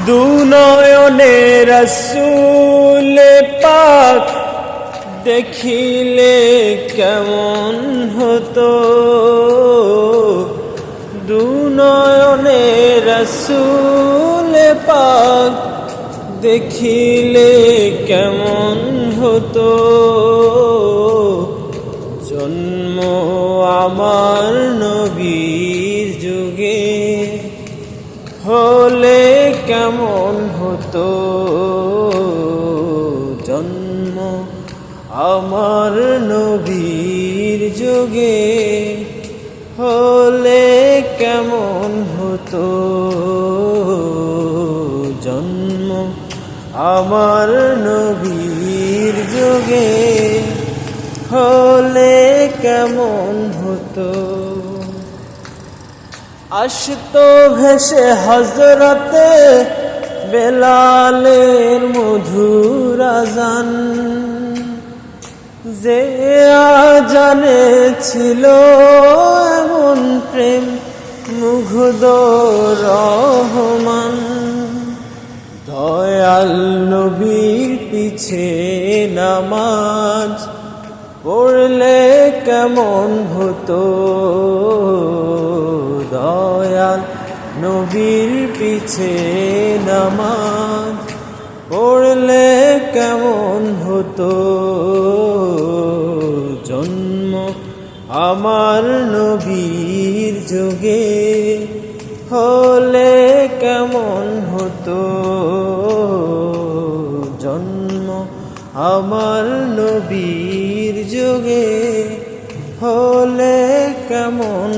দু নয়নে রাসূল পাক দেখিলে কেমন হতো, দু নয়নে রাসূল পাক দেখিলে কেমন হতো। জন্ম আমার নবীর যুগে হলে কেমন হতো, জন্ম আমার নবীর যুগে হলে কেমন হতো, জন্ম আমার নবীর যুগে হলে কেমন হতো। আসতো ভেসে হযরতে বেলালের মধুর আযান, যে আযানে ছিল এমন প্রেম মুগ্ধ রহমান। দয়াল নবীর পিছে নামাজ পড়লে কেমন হতো, দয়াল নবীর পিছে নামাজ পড়লে কেমন হতো, জন্ম আমার নবীর যুগে হলে কেমন হতো, জন্ম আমার নবীর যুগে হলে কেমন